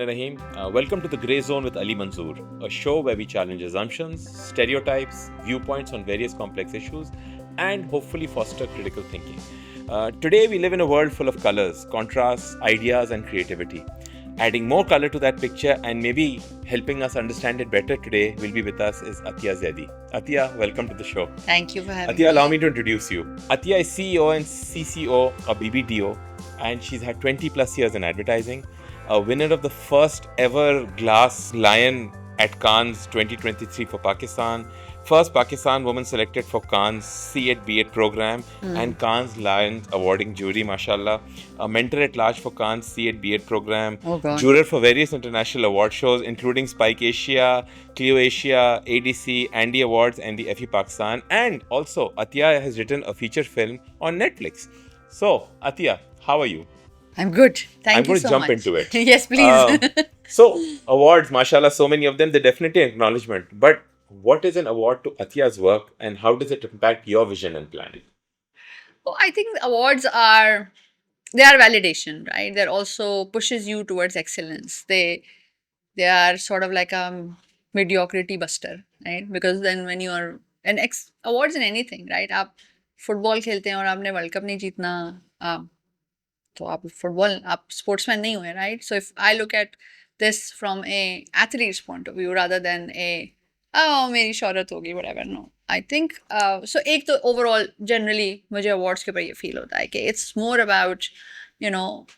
Rahim. Welcome to the Grey Zone with Ali Manzoor, a show where we challenge assumptions, stereotypes, viewpoints on various complex issues, and hopefully foster critical thinking. Today, we live in a world full of colors, contrasts, ideas, and creativity. Adding more color to that picture and maybe helping us understand it better today will be with us is Atiya Zaidi. Atiya, welcome to the show. Thank you for having Atiya, me. allow me to introduce you. Atiya is CEO and CCO of BBDO, and she's had 20 plus years in advertising. A winner of the first ever Glass Lion at Cannes 2023 for Pakistan. First Pakistan woman selected for Cannes C8 B8 program and Cannes Lions awarding jury, mashallah. A mentor at large for Cannes C8 B8 program. Oh God. Juror for various international award shows including Spike Asia, Clio Asia, ADC, Andy Awards and the FE Pakistan. And also Atiya has written a feature film on Netflix. So Atiya, how are you? I'm good. Thank I'm you going so to jump much. into it. Yes, please. So, awards, mashallah, so many of them, they're definitely an acknowledgement. But what is an award to Atiya's work and how does it impact your vision and planning? Oh, I think awards are validation, right? They're also pushes you towards excellence. They are sort of like a mediocrity buster, right? Because then when you are awards in anything, right? आप football खेलते हैं और आपने world cup नहीं जीतना तो आप sportsman नहीं हुए, right? So if I look at this from a athlete's point of view rather than a मेरी शोहरत होगी whatever, no I think so एक तो ओवरऑल जनरली मुझे अवार्ड्स के ऊपर ये फील होता है कि it's more about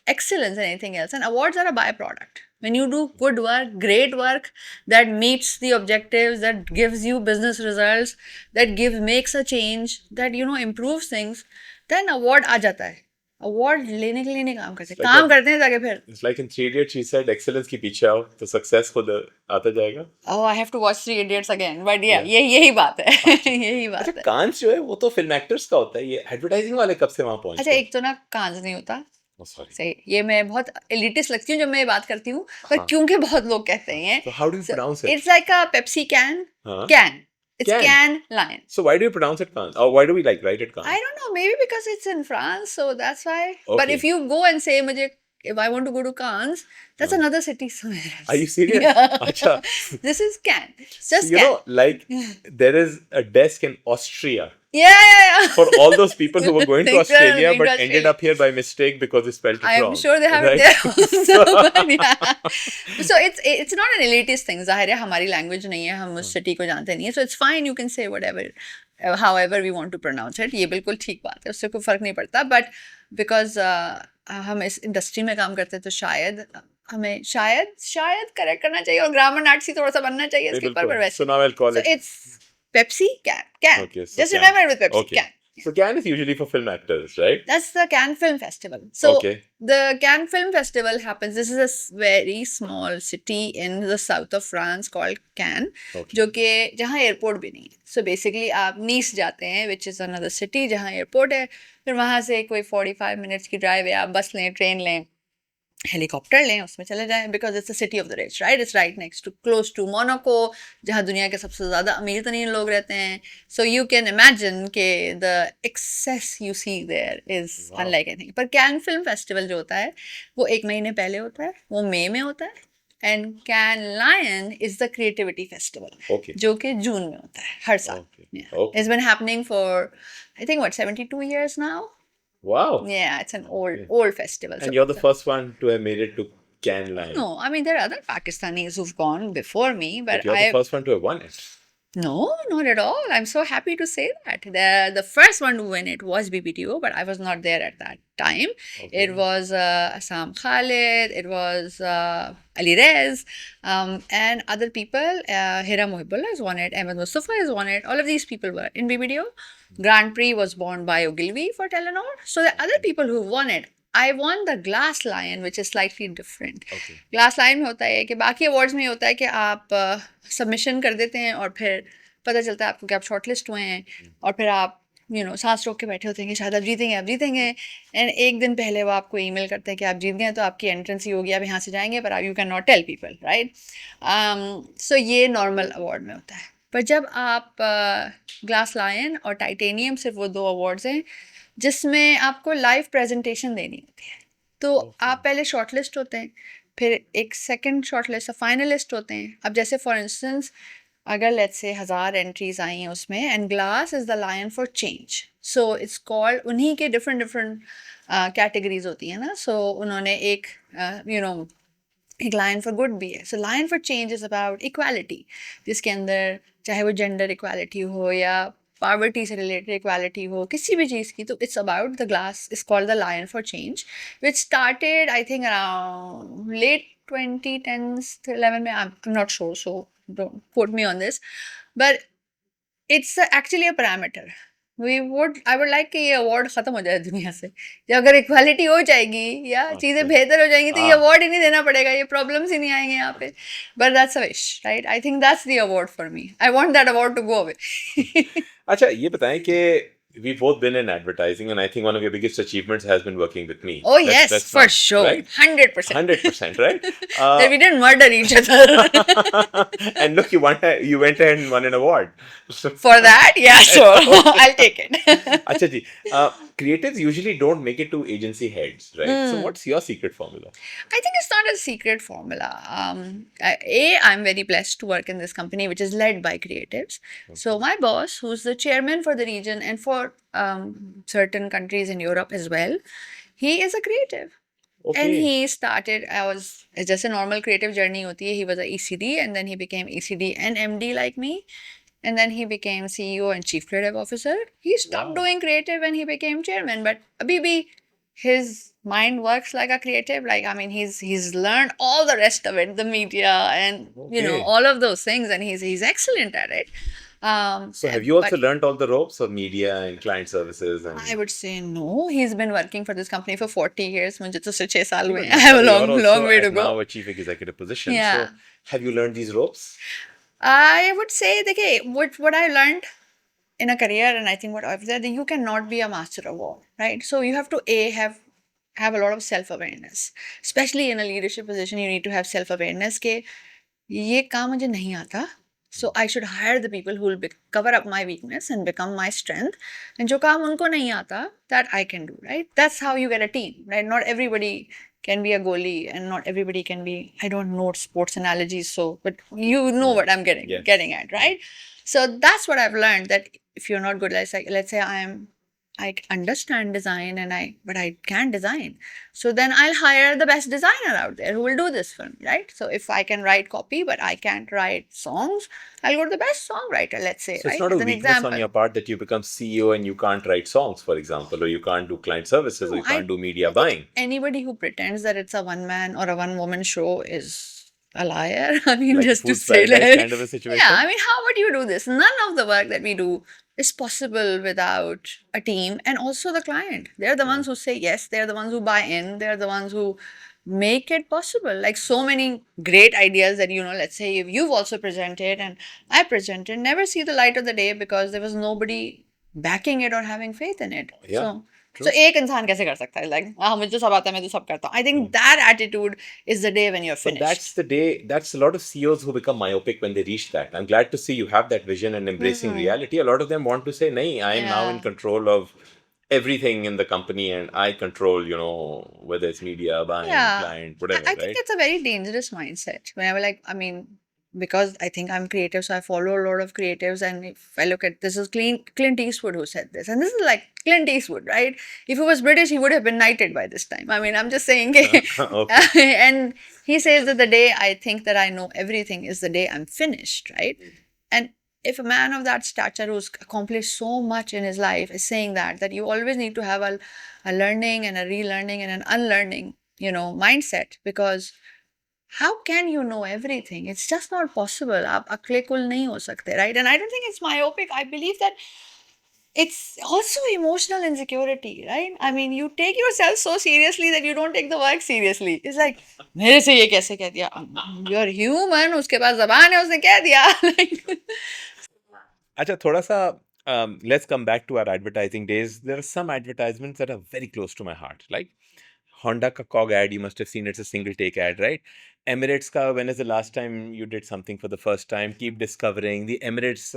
excellence and anything else, and awards are a byproduct. When you do good work, great work that meets the objectives, that gives you business results, that makes a change, that improves things, then award आ जाता है. Award लेने के लिए नहीं काम करते, काम करते हैं ताकि फिर It's like in 3 Idiots she said excellence के पीछे आओ तो success खुद आता जाएगा. Oh, I have to watch 3 Idiots again, but yeah, यही बात है. यही बात है. कांस जो है वो तो फिल्म एक्टर्स का होता है, ये एडवर्टाइजिंग वाले कब से वहां पहुंचे? अच्छा, एक तो ना कांस नहीं होता. सही, ये मैं बहुत एलिटिस्ट लगती हूँ जब मैं ये बात करती हूँ, पर क्योंकि बहुत लोग कहते हैं. So how do you pronounce it? It's like a Pepsi can. Can. It's Cannes Lion. So why do you pronounce it Cannes? Or why do we write it Cannes? I don't know, maybe because it's in France, so that's why. Okay. But if you go and say, if I want to go to Cannes, that's another city somewhere else. Are you serious? Yeah. Acha. This is Cannes. It's just You Cannes. know, like there is a desk in Austria Yeah. for all those people who were going to Like, Australia going to but ended up here by mistake because they spelled it I am wrong. sure they have it there also. But yeah. So it's not an elitist thing. ज़ाहिर है हमारी language नहीं है, हम उस city को जानते नहीं है. So it's fine, you can say whatever, however we want to pronounce it. ये बिल्कुल ठीक बात है, उससे कोई फर्क नहीं पड़ता. But because हम इस इंडस्ट्री में काम करते हैं तो शायद हमें शायद करेक्ट करना चाहिए और ग्रामर नाटसी थोड़ा सा बनना चाहिए इसके ऊपर. पर वैसे So now I'll call it. it's Pepsi Can. Okay, so Just Cannes. remember it with Pepsi Okay. Can. So Cannes is usually for film actors, right? That's the Cannes Film Festival. So Okay. the Cannes Film Festival happens. This is a very small city in the south of France called Cannes, Okay. जो कि जहाँ airport भी नहीं है. So basically आप नीस जाते हैं, which is another city जहाँ एयरपोर्ट है. फिर वहाँ से कोई 45 minutes की ड्राइव है, आप बस लें, ट्रेन लें, हेलीकॉप्टर लें, उसमें चले जाएं. Because it's a city of the rich, right? It's right next to close to Monaco, जहाँ दुनिया के सबसे ज़्यादा अमीर तरीन लोग रहते हैं. सो यू कैन इमेजिन के the access you see there is unlike anything. पर कैन फिल्म फेस्टिवल जो होता है वो 1 महीने पहले होता है, वो मई में होता है. And Cannes lion is the creativity festival, Okay. जो कि जून में होता है हर साल. Okay. Okay. It's been happening for I think 72 years now. Wow. Yeah, it's an old festival. And you're the first one to have made it to Cannes Lion. No, I mean, there are other Pakistanis who've gone before me, But you're the first one to have won it. No, not at all. I'm so happy to say that. The first one to win it was BBTO, but I was not there at that time. Okay. It was Assam Khalid, it was Ali Rez, and other people. Hira Muhibbullah has won it, Ahmed Mustafa has won it. All of these people were in BBTO. Grand Prix was won by Ogilvy for Telenor. So the other people who won it, I won the Glass Lion, which is slightly different. Okay. Glass Lion में होता है कि बाकी awards में होता है कि आप सबमिशन कर देते हैं और फिर पता चलता है आपको कि आप शॉर्ट लिस्ट हुए हैं और फिर आप सांस रोक के बैठे होते हैं कि शायद आप जीतेंगे. एंड एक दिन पहले वो आपको ईमेल करते हैं कि आप जीत गए तो आपकी एंट्रेंस ही होगी, आप यहाँ से जाएंगे, पर you can not tell people, right? So ये नॉर्मल अवार्ड में होता है. पर जब आप ग्लास लायन और टाइटेनियम, सिर्फ वो 2 अवार्ड्स हैं जिसमें आपको लाइव प्रेजेंटेशन देनी होती है. तो आप पहले शॉर्टलिस्ट होते हैं, फिर एक सेकंड शॉर्ट लिस्ट फाइनलिस्ट होते हैं. अब जैसे फॉर इंस्टेंस अगर लेट्स से 1000 एंट्रीज आई हैं उसमें, and glass is the lion for change, so it's called, उन्हीं के डिफरेंट डिफरेंट कैटेगरीज होती है ना. सो उन्होंने एक एक लायन फॉर गुड भी है. So lion for change is about equality, जिसके अंदर चाहे वो जेंडर इक्वालिटी हो या पॉवर्टी से रिलेटेड इक्वालिटी हो, किसी भी चीज़ की, तो it's about the glass is called the lion for change, which started I think around late 2010s to 11 में. I'm not sure, so don't quote me on this, but it's actually a parameter. I would like कि ये award खत्म हो जाए दुनिया से. या अगर इक्वालिटी हो जाएगी या चीज़ें बेहतर हो जाएंगी तो ये अवार्ड ही नहीं देना पड़ेगा, ये प्रॉब्लम्स ही नहीं आएंगे यहाँ पे. But that's a wish, right? I think that's the award for me. I want that award to go away. अच्छा, ये बताएं कि we've both been in advertising, and I think one of your biggest achievements has been working with me. Oh yes, for sure, right? 100%. 100%, right? That we didn't murder each other. And look, you went ahead and won an award. For that, yeah, sure. I'll take it. Acha ji, creatives usually don't make it to agency heads, right? So what's your secret formula? I think it's not a secret formula. I'm very blessed to work in this company, which is led by creatives. So my boss, who's the chairman for the region and for certain countries in Europe as well, he is a creative. Okay. And he started, it's just a normal creative journey hoti hai. He was a ECD and then he became ECD and MD like me. And then he became CEO and Chief Creative Officer. He stopped doing creative when he became chairman. But abhi his mind works like a creative. Like, I mean, he's learned all the rest of it, the media and, you know, all of those things. And he's excellent at it. So have you also learned all the ropes of media and client services? And I would say no. He's been working for this company for 40 years. मुझे तो सिर्फ 6 साल हुए हैं. I have a long way to go. Now a chief executive position. Yeah. So have you learned these ropes? I would say, okay, what I learned in a career, and I think what I've said, that you cannot be a master of all, right? So you have to have a lot of self-awareness. Especially in a leadership position, you need to have self-awareness के ये काम मुझे नहीं आता. So I should hire the people who will cover up my weakness and become my strength. And जो काम उनको नहीं आता, that I can do, right? That's how you get a team, right? Not everybody can be a goalie and not everybody can be, I don't know sports analogies, so, but you know what I'm getting at, right? So that's what I've learned, that if you're not good, let's say I understand design but I can't design. So then I'll hire the best designer out there who will do this for me, right? So if I can write copy but I can't write songs, I'll go to the best songwriter, let's say. So right? it's not a weakness on your part that you become CEO and you can't write songs, for example, or you can't do client services, or you can't do media buying. Anybody who pretends that it's a one-man or a one-woman show is a liar. I mean, like just to say that. Kind of a situation. Yeah, I mean, how would you do this? None of the work that we do is possible without a team and also the client. They're the ones who say yes, they're the ones who buy in, they're the ones who make it possible. Like so many great ideas that, you know, let's say if you've also presented and I presented, never see the light of the day because there was nobody backing it or having faith in it. Yeah. So एक इंसान कैसे कर सकता है? Like, मुझे सब आता है, मैं तो सब करता हूँ. I think that attitude is the day when you're finished. But that's the day. That's a lot of CEOs who become myopic when they reach that. I'm glad to see you have that vision and embracing reality. A lot of them want to say, "Nahi, I am now in control of everything in the company, and I control, you know, whether it's media, buying, client, whatever." I think it's a very dangerous mindset. Whenever, like, I mean, because I think I'm creative, so I follow a lot of creatives. And if I look at this, is Clint Eastwood who said this, and this is like Clint Eastwood, right? If he was British, he would have been knighted by this time. I mean, I'm just saying. And he says that the day I think that I know everything is the day I'm finished, right? And if a man of that stature who's accomplished so much in his life is saying that you always need to have a learning and a relearning and an unlearning, you know, mindset, because how can you know everything? It's just not possible. आप अकेले कुल नहीं हो सकते, right? And I don't think it's myopic. I believe that it's also emotional insecurity, right? I mean, you take yourself so seriously that you don't take the work seriously. It's like, मेरे से ये कैसे कह दिया? You're human. उसके पास ज़बान है, उसने कह दिया. अच्छा, थोड़ा सा let's come back to our advertising days. There are some advertisements that are very close to my heart, like Honda ka Cog ad, you must have seen it's a single take ad, right? Emirates ka, when is the last time you did something for the first time? Keep discovering. The Emirates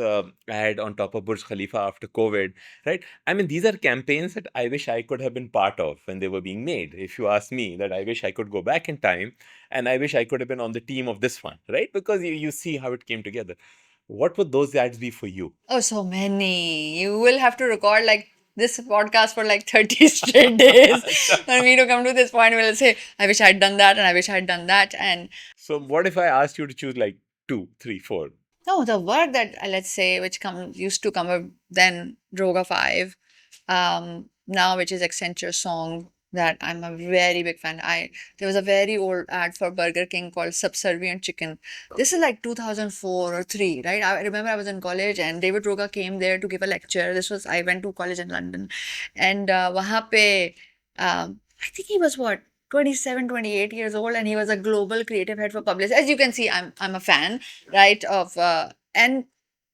ad on top of Burj Khalifa after COVID, right? I mean, these are campaigns that I wish I could have been part of when they were being made. If you ask me, that I wish I could go back in time and I wish I could have been on the team of this one, right? Because you see how it came together. What would those ads be for you? Oh, so many. You will have to record like this podcast for like 30 straight days. For me to come to this point, we'll say, I wish I'd done that and I wish I'd done that. And So, what if I asked you to choose like two, three, four? no, the work that let's say which used to come up then Droga 5, now which is Accenture song that I'm a very big fan. There was a very old ad for Burger King called Subservient Chicken. This is like 2004 or 3, right? I remember I was in college and David Droga came there to give a lecture. I went to college in London, and wahan pe, I think he was what 27, 28 years old, and he was a global creative head for Publicis. As you can see, I'm a fan, right? And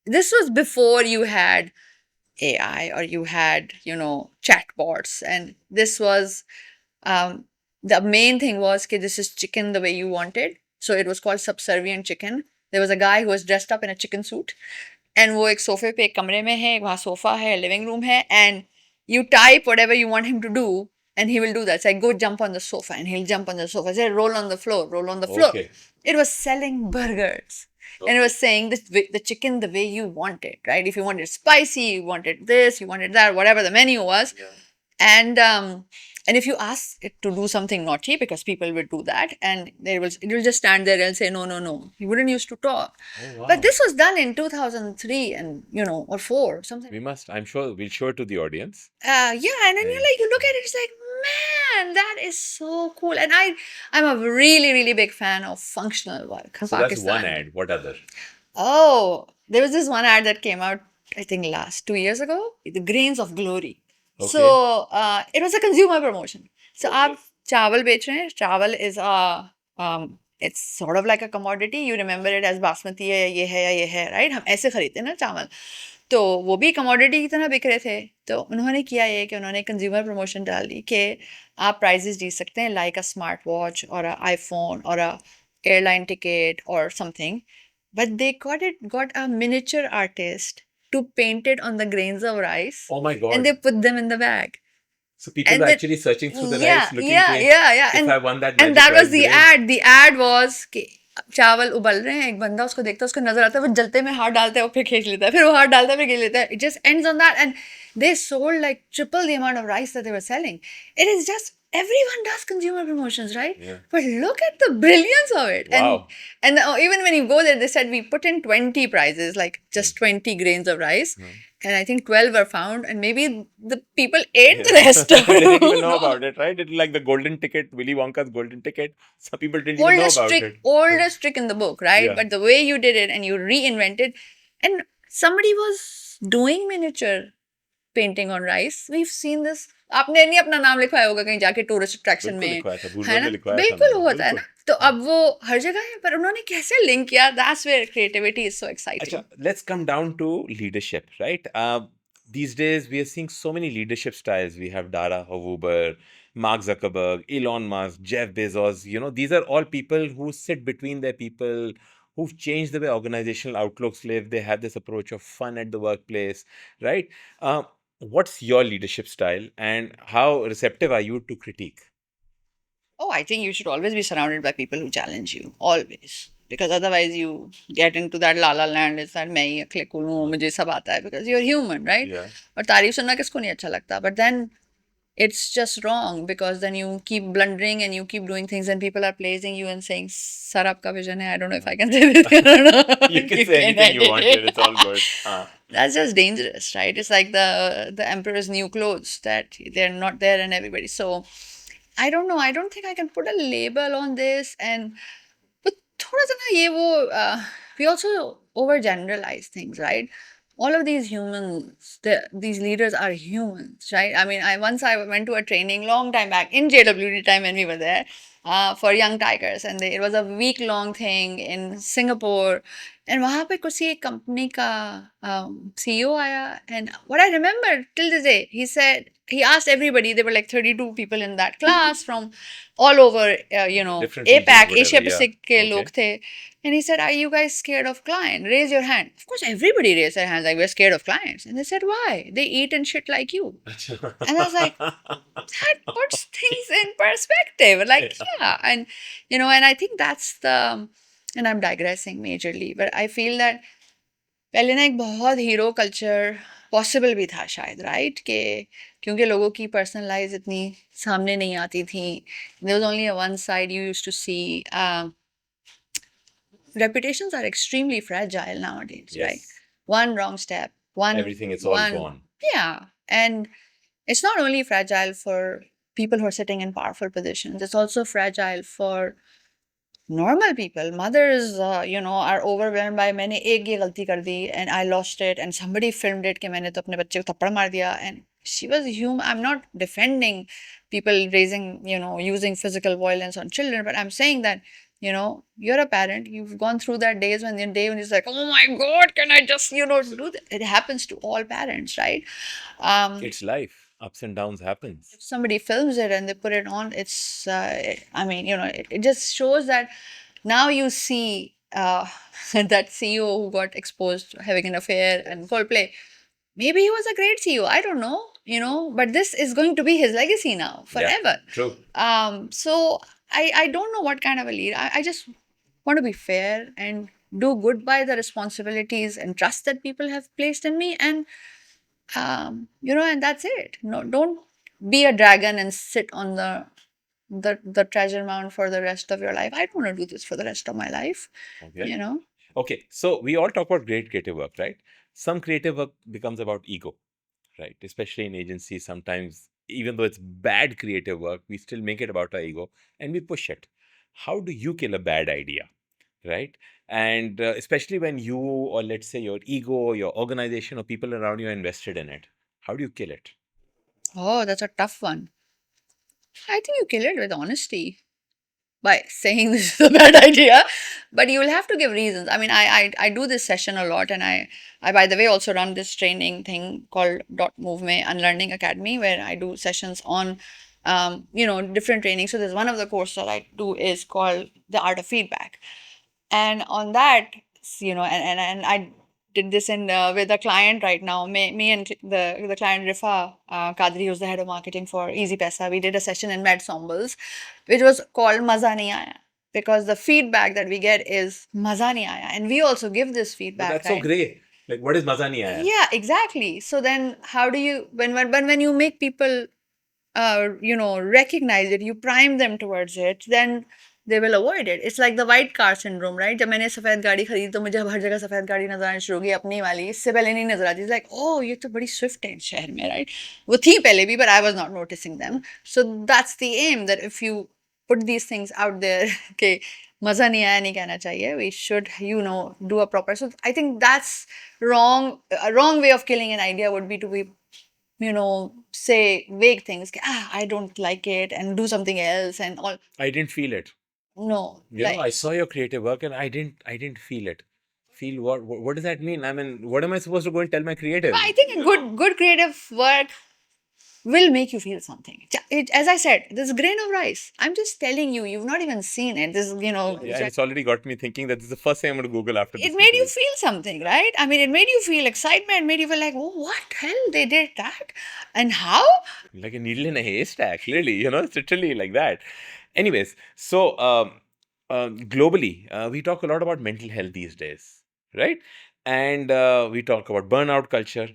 this was before you had AI or you had, chatbots. And this was, the main thing was that this is chicken the way you wanted. So it was called Subservient Chicken. There was a guy who was dressed up in a chicken suit. And वो एक सोफे पे एक कमरे में है, वहाँ sofa है, living room है, and you type whatever you want him to do, and he will do that. It's like, go jump on the sofa, and he'll jump on the sofa. Say, roll on the floor, roll on the floor. Okay. It was selling burgers. And it was saying the chicken the way you want it, right? If you wanted spicy, you wanted this, you wanted that, whatever the menu was. Yeah. And if you ask it to do something naughty, because people would do that, and it will just stand there and say no, no, no. He wouldn't used to talk. Oh, wow. But this was done in 2003 and or 4 something. We must. I'm sure we'll show it to the audience. Yeah, and then Right. you look at it, it's like, man, that is so cool. And I'm a really, really big fan of functional work. So that's one ad. What other? Oh, there was this one ad that came out, I think, last 2 years ago. The Grains of Glory. Okay. So it was a consumer promotion. So आप चावल बेच रहे हैं. Chawal is it's sort of like a commodity. You remember it as basmati है, ये है या ये है, right? हम ऐसे खरीदते हैं ना चावल. तो वो भी कमोडिटी की तरह बिक रहे थे. तो उन्होंने किया ये कि उन्होंने कंज्यूमर प्रमोशन डाल दी कि आप प्राइजेस जीत सकते हैं, लाइक अ स्मार्ट वॉच और अ आईफोन और अ एयरलाइन टिकट और something. But they got a miniature artist to paint it on the grains of rice. Oh my God. And they put them in the bag. So people and were then- actually searching through the Yeah, rice, looking yeah, to yeah. if I won that And magic that was rice the grain. ad. The ad was कि चावल उबल रहे हैं, एक बंदा उसको देखता है, उसको नजर आता है, वो जलते में हाथ डालता है, वो फिर खींच लेता है, फिर वो हाथ डालता है, फिर खींच लेता है. It just ends on that, and they sold like triple the amount of rice that they were selling. It is just everyone does consumer promotions, right? Yeah. But look at the brilliance of it. Wow. And even when you go there, they said we put in 20 prizes, like just 20 grains of rice. And I think 12 were found, and maybe the people ate the rest. They didn't even know about it, right? It's like the golden ticket, Willy Wonka's golden ticket. Some people didn't even know about it. Oldest trick in the book, right? Yeah. But the way you did it and you reinvented, and somebody was doing miniature painting on rice. We've seen this. आपने नहीं अपना नाम लिखवाया होगा कहीं जाके tourist attraction बिल्कुल में, लिखवाया था, भूल है में ना? लिखवाया था बिल्कुल मैंने, होता है ना. तो अब वो हर जगह है, पर उन्होंने कैसे लिंक किया? That's where creativity is so exciting. Acha, let's come down to leadership, right? These days, we are seeing so many leadership styles. We have Dara of Uber, Mark Zuckerberg, Elon Musk, Jeff Bezos. These are all people who sit between their people, who've changed the way organizational outlooks live. They have this approach of fun at the workplace, right? What's your leadership style, and how receptive are you to critique? Oh, I think you should always be surrounded by people who challenge you. Always. Because otherwise you get into that la la land. It's that मैं ही अकेले cool हूँ, मुझे सब आता है. Because you're human, right? Yeah. और तारीफ सुनना किसको नहीं अच्छा लगता. But then it's just wrong, because then you keep blundering and you keep doing things and people are praising you and saying, Sir, aapka vision hai. I don't know if I can say this. I don't know. You can say anything you want here. It's all good. That's just dangerous, right? It's like the emperor's new clothes, that they're not there and everybody. So I don't know. I don't think I can put a label on this. But थोड़ा सा ना ये वो we also overgeneralize things, right? All of these humans, these leaders are humans, right? I mean, I went to a training long time back in JWD time when we were there for young tigers, and it was a week-long thing in Singapore, And वहाँ पे किसी एक company का CEO आया, and what I remember till this day, he asked everybody, there were like 32 people in that class from all over, Different regions, APAC, whatever, Asia yeah. Pacific के Okay. लोग थे. And he said, are you guys scared of client? Raise your hand. Of course, everybody raised their hands like, we're scared of clients. And they said, why? They eat and shit like you. And I was like, that puts things in perspective. Like, yeah. And, and I think that's and I'm digressing majorly, but I feel that पहले ना एक बहुत hero culture possible भी था शायद, right, कि क्योंकि लोगों की पर्सनल लाइफ इतनी सामने नहीं आती थी. There was only one side you used to see. Reputations are extremely fragile nowadays, right? Yes. One wrong step, Everything is all gone. Yeah. And it's not only fragile for people who are sitting in powerful positions, it's also fragile for normal people. Mothers, are overwhelmed by मैंने एक ये गलती कर दी and I lost it, and somebody filmed it कि मैंने तो अपने बच्चे को थप्पड़ मार दिया, and she was human. I'm not defending people raising, using physical violence on children, but I'm saying that, you're a parent, you've gone through that days when it's like, oh my God, can I just, do that? It happens to all parents, right? It's life. Ups and downs happens. If somebody films it and they put it on, it's, it just shows that now you see that CEO who got exposed having an affair and full play. Maybe he was a great CEO. I don't know, but this is going to be his legacy now forever. Yeah, true. So I don't know what kind of a leader. I just want to be fair and do good by the responsibilities and trust that people have placed in me, and and that's it. No, don't be a dragon and sit on the treasure mound for the rest of your life. I don't want to do this for the rest of my life. Okay. You Okay, so we all talk about great creative work, right? Some creative work becomes about ego, right? Especially in agencies, sometimes, even though it's bad creative work, we still make it about our ego and we push it. How do you kill a bad idea, right? And especially when you, or let's say your ego, your organization, or people around you are invested in it, how do you kill it? Oh, that's a tough one. I think you kill it with honesty by saying this is a bad idea, but you will have to give reasons. I mean, I do this session a lot, and I by the way also run this training thing called Move Me Unlearning Academy, where I do sessions on different trainings. So there's one of the courses that I do is called The Art of Feedback, and on that, and I did this in with a client right now. Me and the client Rifa Kadri, who's the head of marketing for Easy Pesa, we did a session in Med Sombles, which was called Maza Nahi Aaya, because the feedback that we get is Maza Nahi Aaya, and we also give this feedback. But that's right? so great. Like, what is Maza Nahi Aaya? Yeah, exactly. So then, how do you when you make people recognize it, you prime them towards it, then they will avoid it. It's like the white car syndrome, right? जब मैंने सफ़ेद गाड़ी खरीदी तो मुझे हर जगह सफ़ेद गाड़ी नजर आनी शुरू हो गई, अपनी वाली, इससे पहले नहीं नजर आती. Like, oh, ये तो बड़ी स्विफ्ट है शहर में, right? वो थी पहले भी, but I was not noticing them. So that's the aim, that if you put these things out there, कि मज़ा नहीं आया नहीं कहना चाहिए, we should, do a proper. So I think that's wrong. A wrong way of killing an idea would be to be, say vague things. I don't like it, and do something else and all. I didn't feel it. No. I saw your creative work and I didn't feel it. Feel what? What does that mean? I mean, what am I supposed to go and tell my creative? I think a good creative work will make you feel something. As I said, this is grain of rice. I'm just telling you, you've not even seen it. This is, Yeah, and it's already got me thinking that this is the first thing I'm going to Google after this. It made you feel something, right? I mean, it made you feel excitement, made you feel like, oh, what hell, they did that? And how? Like a needle in a haystack, clearly, it's literally like that. Anyways, so globally, we talk a lot about mental health these days, right? And we talk about burnout culture.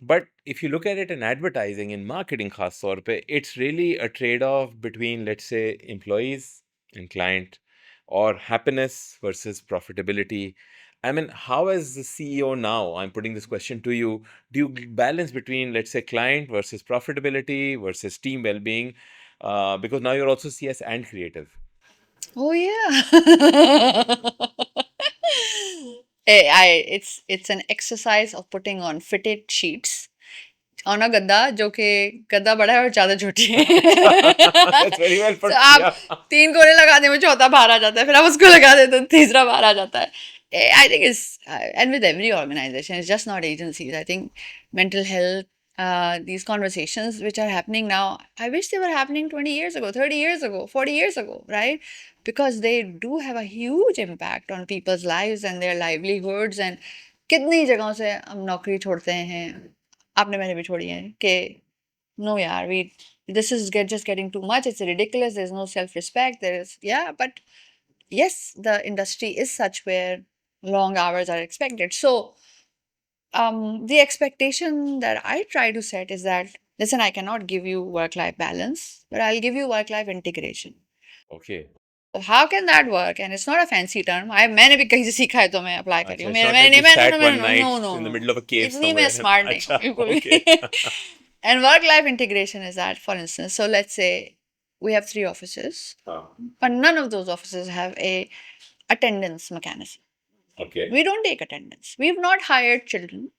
But if you look at it in advertising, in marketing, khas taur pe, it's really a trade-off between, let's say, employees and client, or happiness versus profitability. I mean, how as the CEO now, I'm putting this question to you, do you balance between, let's say, client versus profitability versus team well-being? Because now you're also CS and creative. Oh yeah. It's an exercise of putting on fitted sheets on a गद्दा, जो कि गद्दा बड़ा है और ज़्यादा छोटी है. That's very well put. So आप 3 कोने लगा दें, वो चौथा बाहर आ जाता है, फिर आप उसको लगा दें तो तीसरा बाहर आ जाता है. I think it's, and with every organization, it's just not agencies. I think mental health, these conversations which are happening now, I wish they were happening 20 years ago, 30 years ago, 40 years ago, right? Because they do have a huge impact on people's lives and their livelihoods. And कितनी जगहों से हम नौकरी छोड़ते हैं, आपने मैंने भी छोड़ी है कि no यार, this is just getting too much, it's ridiculous, there's no self-respect, there is, yeah, but yes, the industry is such where long hours are expected. So, the expectation that I try to set is that, listen, I cannot give you work-life balance, but I'll give you work-life integration. Okay. So how can that work? And it's not a fancy term. मैंने भी कहीं से सीखा है तो मैं apply कर रही अच्छा, हूँ. it's not मैंने like you मैंने sat no one no night no no in the no. middle of a cave इतनी मैं somewhere. smart नहीं हूँ अच्छा, बिल्कुल okay. भी. And work-life integration is that, for instance, so let's say we have 3 offices, हाँ, but none of those offices have a attendance mechanism. okay. We don't take attendance. We've not hired children.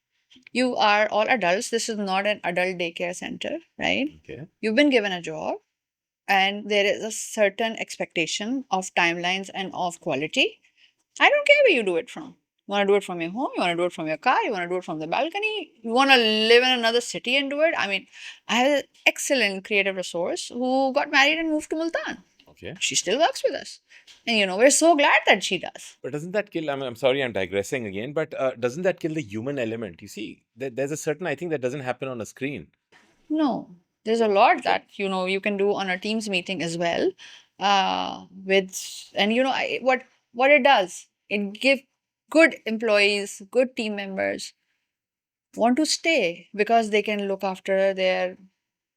You are all adults. This is not an adult daycare center, right? Okay. You've been given a job, and there is a certain expectation of timelines and of quality. I don't care where you do it from. You want to do it from your home, you want to do it from your car, you want to do it from the balcony, you want to live in another city and do it. I mean, I have an excellent creative resource who got married and moved to Multan. Okay. She still works with us. And we're so glad that she does. But doesn't that kill? I'm sorry, I'm digressing again, but doesn't that kill the human element? You see, there's a certain, I think, that doesn't happen on a screen. No, there's a lot that you can do on a Teams meeting as well. With and what it does, it give good employees, good team members want to stay because they can look after their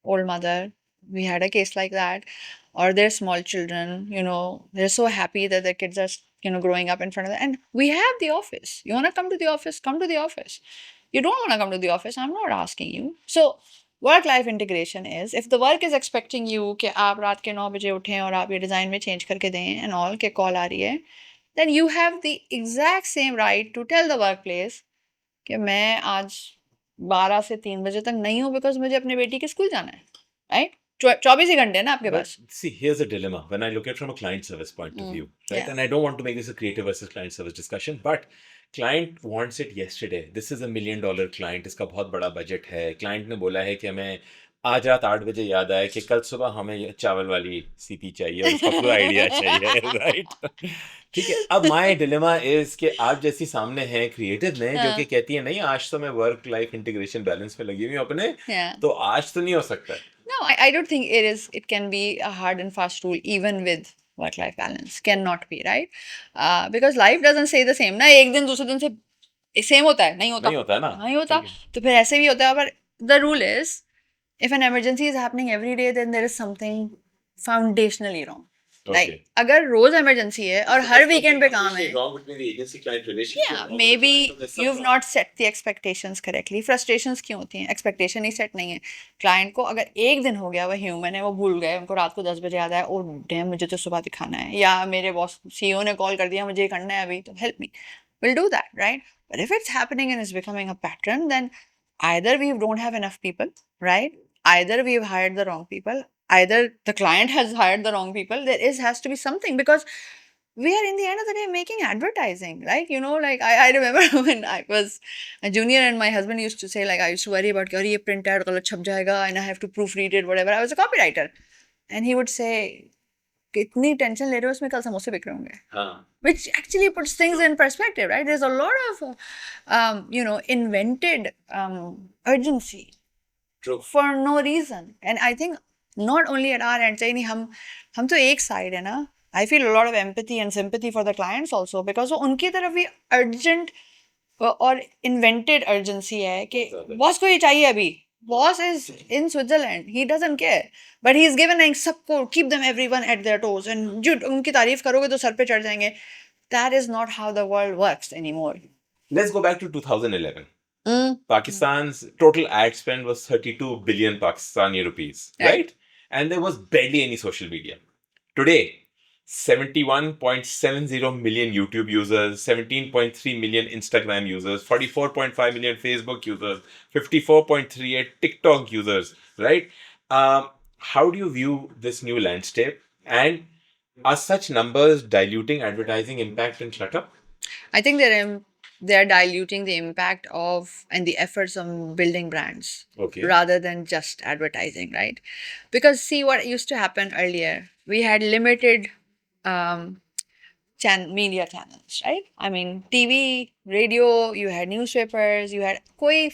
old mother. We had a case like that, or their small children. They're so happy that their kids are growing up in front of them. And we have the office. You want to come to the office? Come to the office. You don't want to come to the office? I'm not asking you. So work-life integration is, if the work is expecting you कि आप रात के 9 बजे उठें और आप ये design में चेंज करके दें and all के कॉल आ रही है, then you have the exact same right to tell the workplace कि मैं आज 12 से 3 बजे तक नहीं हूँ because मुझे अपने बेटी के स्कूल जाना है, right? 24 ही घंटे है ना आपके But pass. see, here's a dilemma when I look at it from a client service point of view, right? Yeah. And I don't want to make this a creative versus client service discussion, but client wants it yesterday. This is $1 million client. इसका बहुत बड़ा budget है. Client ने बोला है कि हमें आज रात 8 बजे याद आया कि कल सुबह हमें ये चावल वाली सीपी चाहिए और उसका पूरा आइडिया चाहिए, राइट? ठीक है. अब माय डिलेमा इज कि आप जैसी सामने हैं क्रिएटिव में जो कि कहती है नहीं आज तो मैं वर्क लाइफ इंटीग्रेशन बैलेंस में लगी हुई हूँ अपने, तो आज तो नहीं हो सकता. No, I don't think it can be a hard and fast rule even with work-life balance. Cannot be, right? Because life doesn't say the same. ना एक दिन दूसरे दिन से same होता है, नहीं होता. नहीं होता है ना. नहीं होता. तो फिर ऐसे भी होता है. But the rule is, if an emergency is happening every day, then there is something foundationally wrong. Like, अगर रोज emergency है और हर weekend पे काम है, wrong between the agency client relationship. yeah, maybe you've not set the expectations correctly. Frustrations क्यों होती हैं? Expectation ही set नहीं है. Client को अगर एक दिन हो गया, वो human है, वो भूल गए, उनको रात को 10 बजे याद आया, oh damn, मुझे तो सुबह दिखाना है, या मेरे बॉस CEO ने कॉल कर दिया, मुझे ये करना है अभी, तो help me. We'll do that, right? But if it's happening and it's becoming a pattern, then either we don't have enough people, right? Either we've hired the wrong people, either the client has hired the wrong people. There has to be something, because we are in the end of the day making advertising, right? Like I remember when I was a junior and my husband used to say, like, I used to worry about, ye print ad galat chhap jayega and I have to proofread it, whatever. I was a copywriter. And he would say, कितनी tension ले रहे हो उसमें, कल समोसे बिक रहे होंगे. Which actually puts things in perspective, right? There's a lot of invented urgency. True. For no reason. And I think not only at our end, नहीं हम तो एक side है ना. I feel a lot of empathy and sympathy for the clients also, because वो उनकी तरफ भी urgent और invented urgency है कि boss को ये चाहिए अभी. Boss is in Switzerland. He doesn't care. But he's given like सबको, keep them everyone at their toes. And जो उनकी तारीफ करोगे तो सर पे चढ़ जाएंगे. That is not how the world works anymore. Let's go back to 2011. Pakistan's total ad spend was 32 billion Pakistani rupees, right? And there was barely any social media. Today, 71.70 million YouTube users, 17.3 million Instagram users, 44.5 million Facebook users, 54.38 TikTok users, right? How do you view this new landscape? And are such numbers diluting advertising impact and clutter? I think they're diluting the impact of and the efforts on building brands Okay. rather than just advertising, right? Because see what used to happen earlier, we had limited um, media channels, right? I mean, TV, radio, you had newspapers, you had कोई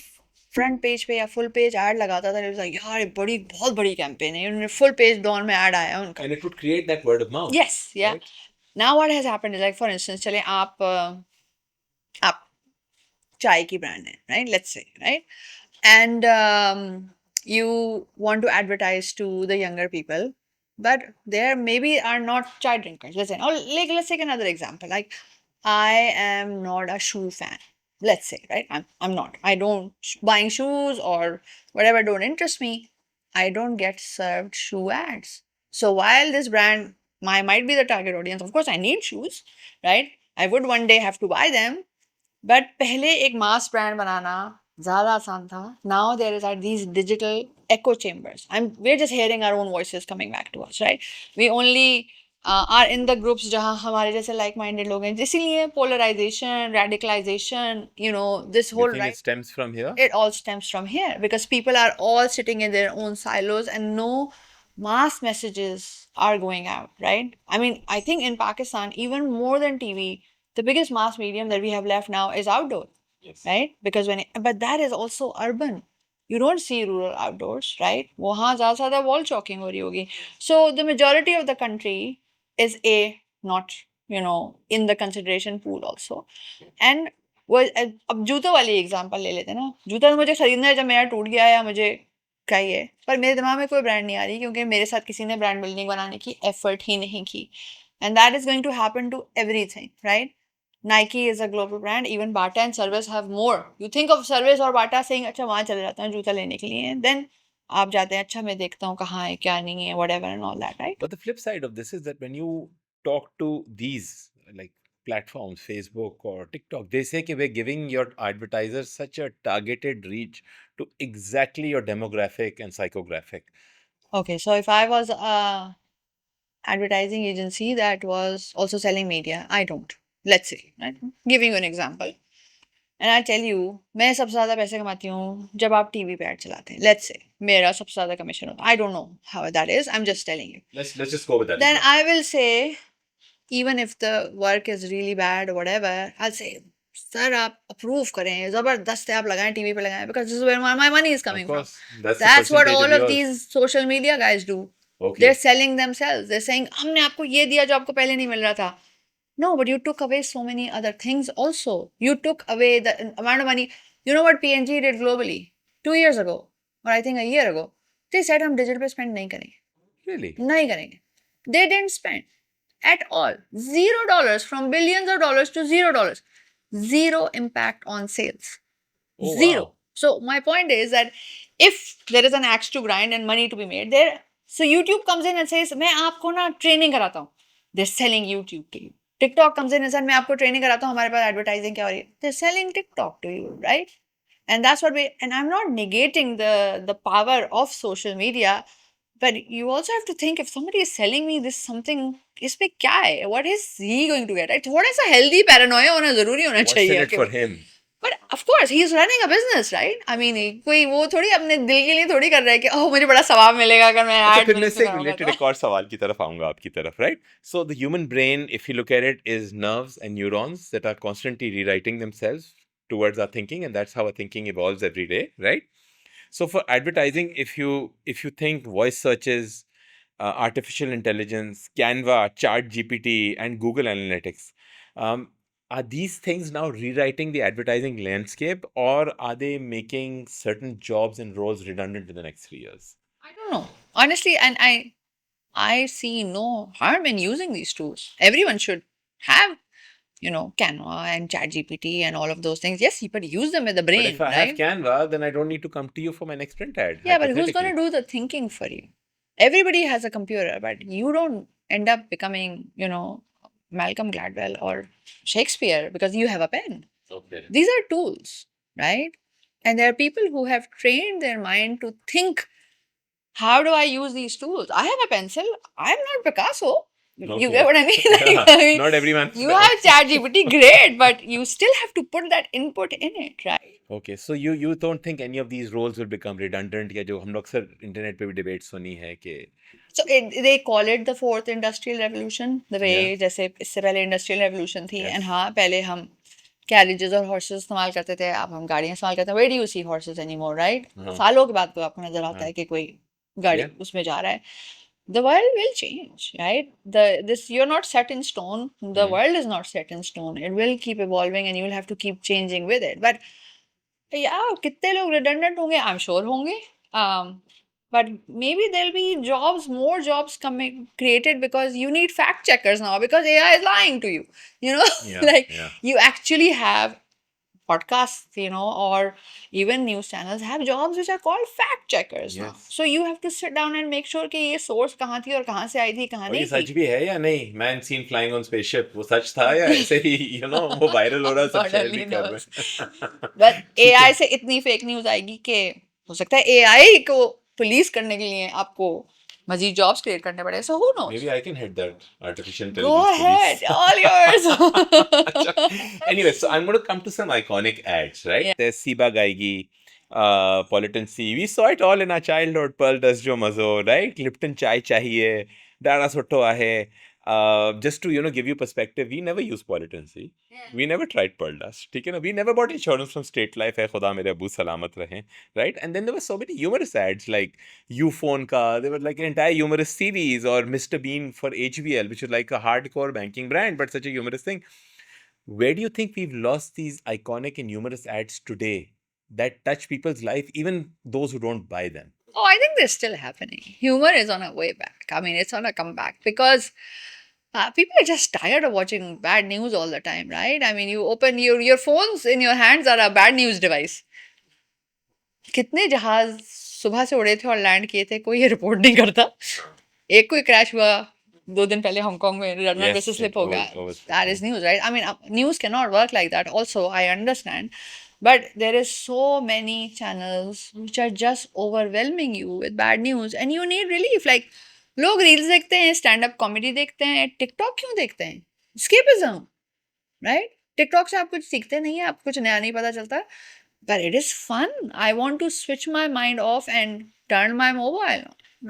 front page पे या full page add लगाता था, यार ये बड़ी बहुत बड़ी कैंपेन है, फुल पेज डॉन में ऐड आया उनका. And it would create that word of mouth. Yes, yeah. Right? Now what has happened is, like for instance, चले आप चाय की brand है, right? Let's say, right? And you want to advertise to the younger people, but there maybe are not chai drinkers. Let's say, or like let's take another example. Like I am not a shoe fan. Let's say, right? I'm not. I don't buying shoes or whatever don't interest me. I don't get served shoe ads. So while this brand might be the target audience, of course I need shoes, right? I would one day have to buy them. But पहले एक mass brand बनाना ज़्यादा आसान था. Now there is are these digital echo chambers. We're just hearing our own voices coming back to us, right? We only are in the groups जहाँ हमारे जैसे like minded लोग हैं. इसीलिए polarization, radicalization, this You whole think it stems from here? it all stems from here because people are all sitting in their own silos and no mass messages are going out, right? I mean, I think in Pakistan, even more than TV, the biggest mass medium that we have left now is outdoor. Yes. Right? Because but that is also urban. You don't see rural outdoors, right? वहाँ ज़्यादा ज़्यादा wall chalking हो रही होगी. So the majority of the country is not in the consideration pool also. And वो अब जूतों वाली एग्जांपल ले लेते हैं ना. जूता तो मुझे खरीदना है जब मेरा टूट गया या मुझे चाहिए, पर मेरे दिमाग में कोई ब्रांड नहीं आ रही क्योंकि मेरे साथ किसी ने ब्रांड बिल्डिंग बनाने की एफर्ट ही नहीं की. And that is going to happen to everything, right? Nike is a global brand. Even Bata and Service have more. You think of Service or Bata saying, अच्छा वहाँ चले जाते हैं जूता लेने के लिए. Then आप जाते हैं, अच्छा मैं देखता हूँ कहाँ है क्या नहीं है, whatever and all that, right? But the flip side of this is that when you talk to these like platforms, Facebook or TikTok, they say that we're giving your advertisers such a targeted reach to exactly your demographic and psychographic. Okay, so if I was a advertising agency that was also selling media, I don't. Let's say, right? Giving you an example. And I tell you, मैं सबसे ज़्यादा पैसे कमाती हूँ जब आप TV पे add चलाते हैं. Let's say मेरा सबसे ज़्यादा कमीशन होता है. I don't know how that is. I'm just telling you. Let's just go with that. Then example. I will say, even if the work is really bad or whatever, I'll say, sir आप approve करें, ज़बरदस्त है, आप लगाएं TV पे लगाएं, because this is where my money is coming Of course, from. that's the That's what percentage all of yours. these social media guys do. Okay. They're selling themselves. They're saying हमने आपको ये दिया जो आपको पहले नहीं मिल रहा था. No, but you took away so many other things also. You took away the amount of money. You know what P&G did globally 2 years ago, or I think a year ago? They said हम digital पे spend नहीं करेंगे. Really? नहीं करेंगे. They didn't spend at all. $0 from billions of dollars to $0. Zero impact on sales. Oh, Zero. wow. So my point is that if there is an axe to grind and money to be made there, so YouTube comes in and says, मैं आपको ना training कराता हूँ. They're selling YouTube to you. TikTok comes in and says, मैं आपको training कराता हूँ, हमारे पास advertising क्या हो रही है. They're selling TikTok to you, right? And that's what and I'm not negating the power of social media, but you also have to think, if somebody is selling me this something, इसमें क्या है? What is he going to get? Right? थोड़ा सा healthy paranoia होना जरूरी होना What's चाहिए. in it for him? But of course, he's running a business, right? I mean, कोई वो थोड़ी अपने दिल के लिए थोड़ी कर रहा है कि ओह मुझे बड़ा सवाब मिलेगा अगर मैं अच्छा ad फिर मैं मिलते इससे रहूंगा रिलेटेड तो. एक और सवाल की तरफ आऊंगा आपकी तरफ, right? So the human brain, if you look at it, is nerves and neurons that are constantly rewriting themselves towards our thinking, and that's how our thinking evolves every day, right? So for advertising, if you think voice searches, artificial intelligence, Canva, Chat GPT, and Google Analytics, are these things now rewriting the advertising landscape, or are they making certain jobs and roles redundant in the next 3 years? I don't know. Honestly, and I see no harm in using these tools. Everyone should have, Canva and ChatGPT and all of those things. Yes, but use them with the brain, But if I right? have Canva, then I don't need to come to you for my next print ad. Yeah, but who's going to hypothetically. do the thinking for you? Everybody has a computer, but you don't end up becoming, Malcolm Gladwell or Shakespeare because you have a pen. Okay. These are tools, right? And there are people who have trained their mind to think, how do I use these tools? I have a pencil. I'm not Picasso. You get what I mean? Yeah, I mean, not every man. you have ChatGPT, great, but you still have to put that input in it, right? Okay, so you don't think any of these roles will become redundant या जो हम लोग अक्सर internet पे भी debate सुनी है कि So they call it the fourth industrial revolution, the way Yeah. जैसे इससे पहले industrial revolution थी, Yes. and हाँ पहले हम carriages और horses इस्तेमाल करते थे, अब हम गाड़ियाँ इस्तेमाल करते हैं. Where do you see horses anymore, right? हाँ. सालों के बाद तो आपको नजर आता हाँ. है कि कोई गाड़ी Yeah. उसमें जा रहा है. The world will change, right? You're not set in stone. The world is not set in stone. It will keep evolving, and you will have to keep changing with it. But yeah, कितने लोग redundant होंगे? I'm sure होंगे. But maybe there'll be more jobs coming created because you need fact checkers now because AI is lying to you. You know, Yeah, like yeah. you actually have podcasts, or even news channels have jobs which are called fact checkers now. Yes. So you have to sit down and make sure कि ये source कहाँ थी और कहाँ से आई थी, कहाँ और ये नहीं सच थी. भी है या नहीं? Man seen flying on spaceship, वो सच था या ऐसे ही वो वायरल हो रहा सब God शेयर only भी कर knows. रहे हैं. But ठीक AI है. से इतनी फेक न्यूज आएगी कि हो सकता है AI को पुलिस करने के लिए आपको मजीद जॉब्स क्रिएट करने पड़े. So who knows? Maybe I can head that artificial Go intelligence ahead, police. all yours. अच्छा. Anyway, so I'm going to come to some iconic ads, right? Yeah. There's Siba Gaigi, Politan C. We saw it all in our childhood. Pearl does jo mazo, right? Lipton chai chahiye, Dana soto ahe. Just to give you perspective, we never used Politan C. Yeah. We never tried Pearl Dust. ठीक है ना? We never bought insurance from State Life. है खुदा मेरे अबू सलामत रहे, right? And then there were so many humorous ads like Ufone ka. There were like an entire humorous series, or Mr. Bean for HBL, which is like a hardcore banking brand, but such a humorous thing. Where do you think we've lost these iconic and humorous ads today that touch people's life, even those who don't buy them? Oh, I think they're still happening. Humor is on a way back. I mean, it's on a comeback because people are just tired of watching bad news all the time, right? I mean, you open your phones in your hands are a bad news device. कितने जहाज सुबह से उड़े थे और land किए थे, कोई रिपोर्ट नहीं करता. एक कोई क्रैश हुआ 2 दिन पहले हांगकांग में, रनवे Yes, से स्लिप it हो गया. was- That is news, right? I mean, news cannot work like that. Also, I understand. But there is so many channels which are just overwhelming you with bad news and you need relief. Like, लोग reels देखते हैं, stand up comedy देखते हैं, TikTok क्यों देखते हैं? Escapism, right? TikTok से आप कुछ सीखते नहीं है, आपको कुछ नया नहीं पता चलता. But it is fun. I want to switch my mind off and turn my mobile on,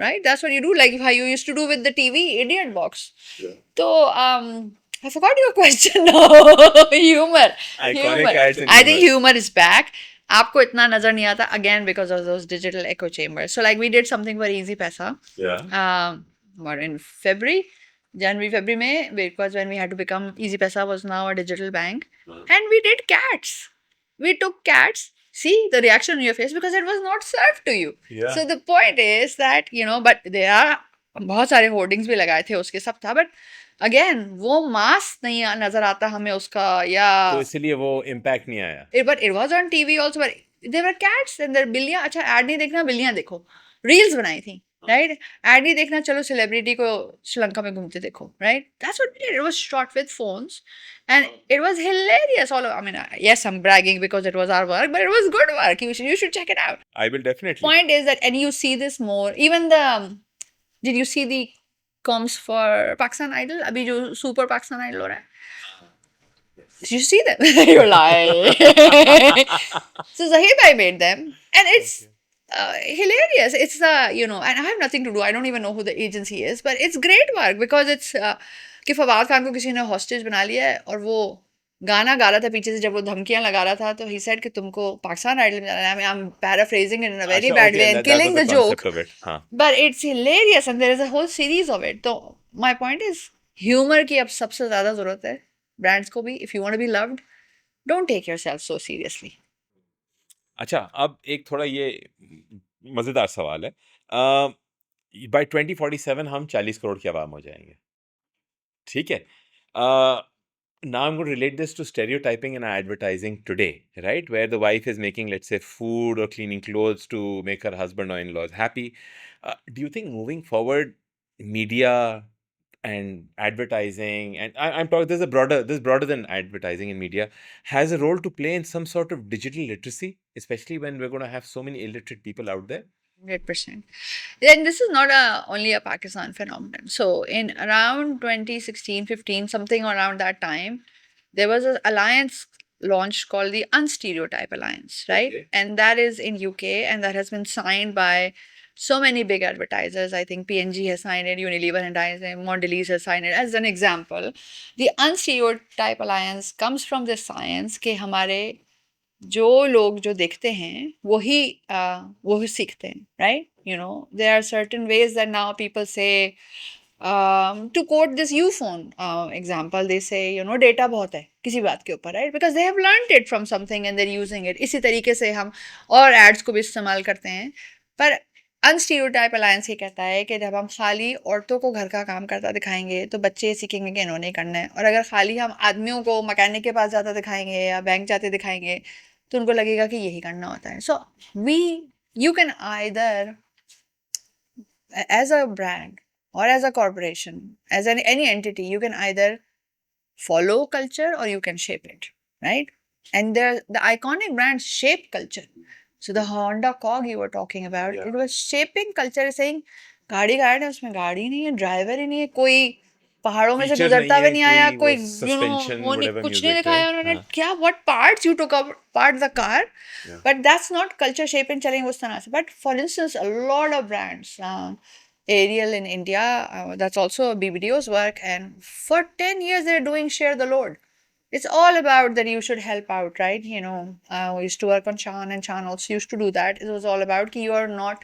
right? That's what you do, like how you used to do with the TV idiot box. Yeah. So, I forgot your question now. Humor. Iconic ads and I think humor. humor is back. आपको इतना नजर नहीं आता again because of those digital echo chambers. So like we did something for Easy Paisa. Yeah. What in February, February, May, because when we had to become Easy Paisa was now a digital bank, and we did cats. We took cats. See the reaction on your face because it was not served to you. Yeah. So the point is that but there are बहुत सारे hoardings भी लगाए थे उसके, सब था, but again वो मास नहीं नजर आता हमें उसका, या तो इसलिए वो इम्पैक्ट नहीं आया. But it was on TV also, but there were cats and there बिल्लियां. अच्छा, ऐड नहीं देखना, बिल्लियां देखो. रील्स बनाई थी, राइट? ऐड नहीं देखना, चलो सेलिब्रिटी को श्रीलंका में घूमते देखो, right? That's what it was shot with phones and it was hilarious. I mean, yes, I'm bragging because it was our work, but it was good work. You should check it out. I will definitely. Point is that, and you see this more, even did you see the comms for Pakistan Idol? Abhi jo Super Pakistan Idol ho raha hai. Did you see them? You're lying. So Zahir Bhai made them, and it's hilarious. It's and I have nothing to do. I don't even know who the agency is, but it's great work because it's कि फवाद खान को किसी ने hostage बना लिया है और वो गाना गा रहा था पीछे से जब वो धमकियां लगा रहा था, तो ही सेड कि तुमको पाकिस्तान आइडल में जाना है. I am paraphrasing in a very bad way and killing the joke, but it's hilarious and there is a whole series of it. तो माय पॉइंट इज ह्यूमर की अब सबसे ज्यादा जरूरत है ब्रांड्स को भी. If you want to be loved, don't take yourself so seriously. अच्छा, अब एक थोड़ा ये मजेदार सवाल है. बाय 2047 हम 40 करोड़ की आवाम हो जाएंगे, ठीक है? Now I'm going to relate this to stereotyping in advertising today, right? Where the wife is making, let's say, food or cleaning clothes to make her husband or in-laws happy. Do you think moving forward, media and advertising, and I'm talking, this is broader than advertising and media, has a role to play in some sort of digital literacy, especially when we're going to have so many illiterate people out there? 100%. Then this is not only a Pakistan phenomenon. So in around 2016, 15, something around that time, there was an alliance launched called the Unstereotype Alliance, right? Okay. And that is in UK, and that has been signed by so many big advertisers. I think P&G has signed it, Unilever and Mondelez has signed it as an example. The Unstereotype Alliance comes from this science कि हमारे जो लोग जो देखते हैं वही सीखते हैं, right? You know, there are certain ways that now people say, to quote this Uphone example, they say, you know, data बहुत है किसी बात के ऊपर, right? Because they have learned it from something and they're using it. इसी तरीके से हम और ads को भी इस्तेमाल करते हैं. पर अनस्टीरियोटाइप अलायंस ये कहता है कि जब हम खाली औरतों को घर का काम करता दिखाएंगे तो बच्चे सीखेंगे कि इन्होंने करना है, और अगर खाली हम आदमियों को मैकेनिक के पास जाता दिखाएंगे या बैंक जाते दिखाएंगे तो उनको लगेगा कि यही करना होता है. सो you can either, as a brand or as a corporation, as any entity, you can either follow culture or you can shape it, right? And the iconic brands shape culture. So the Honda Cog you were talking about, Yeah. it was shaping culture, saying गाड़ी गाड़ी है उसमें गाड़ी नहीं है, driver ही नहीं है, कोई पहाड़ों में से Feature गुजरता नहीं हुआ है, नहीं आया, कोई कोई वो you know suspension, वो नहीं, whatever कुछ नहीं music, दिखाया right? उन्होंने. हाँ. क्या what parts you took apart the car, Yeah. but that's not culture shaping चलेंगे उस तरह से. But for instance, a lot of brands, Ariel in India, that's also BBDO's work, and for 10 years they're doing share the load. It's all about that you should help out, right? You know, we used to work on Chan, and Chan also used to do that. It was all about कि you are not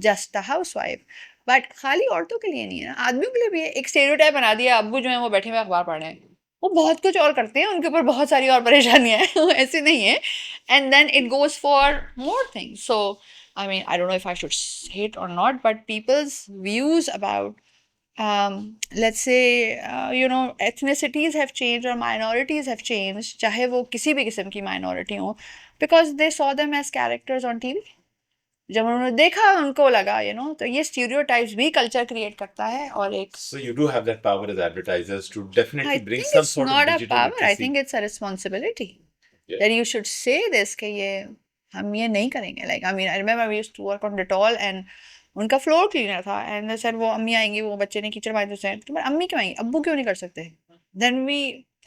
just a housewife. But खाली औरतों के लिए नहीं है ना, आदमियों के लिए भी है. एक स्टेरियोटाइप बना दिया, अब्बू जो है वो बैठे हुए अखबार पढ़ रहे हैं, वो बहुत कुछ और करते हैं, उनके ऊपर बहुत सारी और परेशानियां हैं, वो ऐसे नहीं है. And then it goes for more things. So I mean, I don't know if I should say it or not, but people's views about let's say, you know, ethnicities have changed or minorities have changed, चाहे वो किसी भी किस्म की minority हो, because they saw them as characters on TV. जब उन्होंने देखा उनको लगा, you know, तो ये stereotypes भी culture create करता है. और एक So you do have that power as advertisers to definitely I bring think some it's sort not of a digital power, I literacy. think it's a responsibility. Yeah. That you should say this कि ये हम ये नहीं करेंगे. Like, I mean, I remember we used to work on Dettol and उनका floor cleaner था, and they said वो अम्मी आएंगी, वो बच्चे ने कीचड़ मारे तो तुम्हारे अम्मी क्यों आएंगी, अब्बू क्यों नहीं कर सकते. Then we,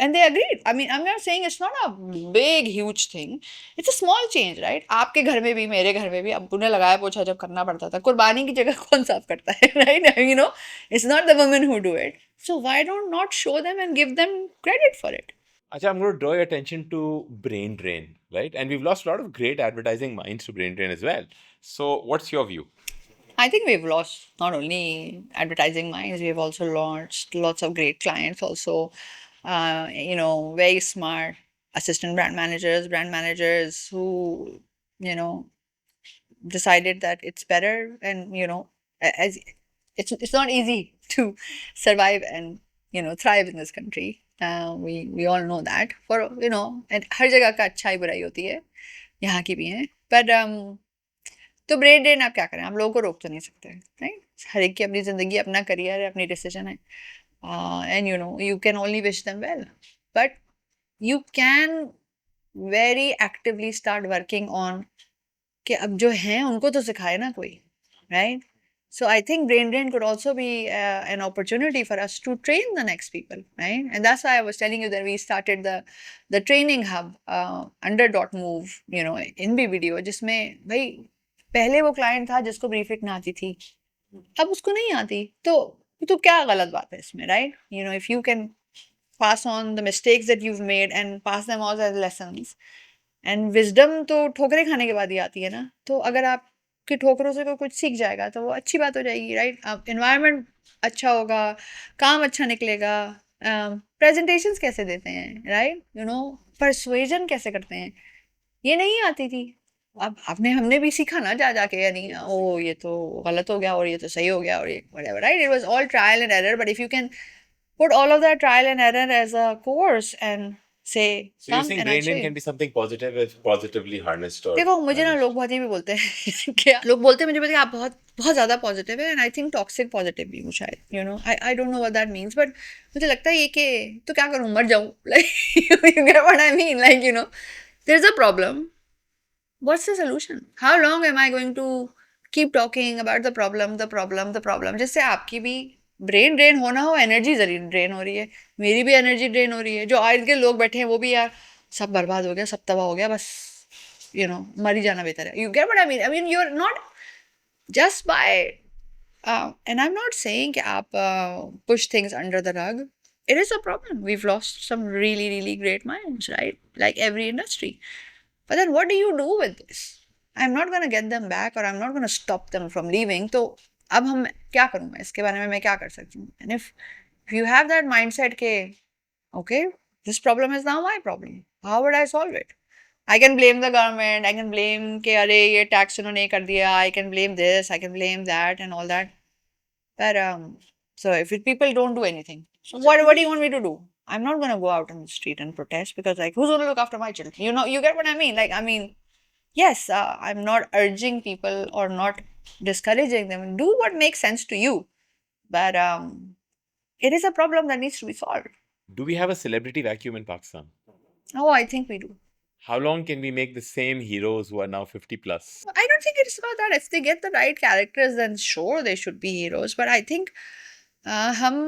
and they agreed. I mean, I'm not saying it's not a big huge thing, it's a small change, right? आपके घर में भी मेरे घर में भी अब्बू ने लगाया पोछा जब करना पड़ता था, कुर्बानी की जगह कौन साफ करता है, right? You know, it's not the women who do it. So why don't not show them and give them credit for it? Acha, I'm going to draw your attention to brain drain, right? And we've lost a lot of great advertising minds to brain drain as well. So what's your view? I think we've lost not only advertising minds, we've also lost lots of great clients also. You know, very smart assistant brand managers who, you know, decided that it's better, and you know, as it's not easy to survive and, you know, thrive in this country. We all know that. For, you know, and हर जगह का अच्छाई बुराई होती है, यहाँ की भी है. But तो ब्रेन ड्रेन आप क्या करें, हम लोगों को रोक तो नहीं सकते, राइट? हर एक की अपनी ज़िंदगी, अपना करियर है, अपनी डिसीजन है, and you know you can only wish them well, but you can very actively start working on कि अब जो हैं उनको तो सिखाए ना कोई, right? So I think brain drain could also be an opportunity for us to train the next people, right? And that's why I was telling you that we started the training hub under .move, you know, in BBDO, जिसमें भाई पहले वो client था जिसको briefing ना आती थी, अब उसको नहीं आती, तो क्या गलत बात है इसमें, right? You know, if you can pass on the mistakes that you've made and pass them all as lessons, and wisdom तो ठोकरें खाने के बाद ही आती है ना, तो अगर आपकी ठोकरों से कोई कुछ सीख जाएगा तो वो अच्छी बात हो जाएगी, राइट? अब एनवायरनमेंट अच्छा होगा, काम अच्छा निकलेगा, प्रेजेंटेशंस कैसे देते हैं, राइट? यू नो, परसुएजन कैसे करते हैं, ये नहीं आती थी. अब हमने भी सीखा ना जा जाके, यानी ओ ये तो गलत हो गया और ये तो सही हो गया और ये whatever, right? It was all trial and error, but if you can put all of that trial and error as a course and say, So you're come saying and brain I'll show drain you. can be something positive if positively harnessed or देखो, मुझे ना managed. लोग बहुत ही भी बोलते हैं कि लोग बोलते हैं मुझे कि आप बहुत बहुत ज़्यादा पॉजिटिव है, and I think toxic positive भी हूँ शायद, you know, I don't know what that means, but मुझे लगता है ये कि तो क्या करूँ, मर जाऊँ, like you get what I mean, like you know, there is a problem, what's the solution? How long am I going to keep talking about the problem, जिससे आपकी भी ब्रेन ड्रेन होना हो, एनर्जी जरूर ड्रेन हो रही है, मेरी भी एनर्जी ड्रेन हो रही है, जो आज के लोग बैठे हैं वो भी यार सब बर्बाद हो गया, सब तबाह हो गया, बस मर ही जाना बेहतर है. You get what I mean you are not just by and I'm not saying कि आप push things under the rug. It is a problem. We've lost some really, really great minds, right? Like every industry. But then what do you do with this? I'm not going to get them back, or I'm not going to stop them from leaving. तो अब हम क्या करूँ मैं इसके बारे में, मैं क्या कर सकती हूँ? And if you have that mindset के okay, this problem is now my problem. How would I solve it? I can blame the government. I can blame कि अरे ये टैक्स उन्होंने कर दिया. I can blame this. I can blame that and all that. But so if people don't do anything, so what do you want me to do? I'm not gonna go out on the street and protest, because like who's gonna look after my children? You get what I mean? Like, I mean, yes, I'm not urging people or not discouraging them. Do what makes sense to you, but it is a problem that needs to be solved. Do we have a celebrity vacuum in Pakistan? Oh, I think we do. How long can we make the same heroes who are now 50 plus? I don't think it's about that. If they get the right characters, then sure they should be heroes. But I think हम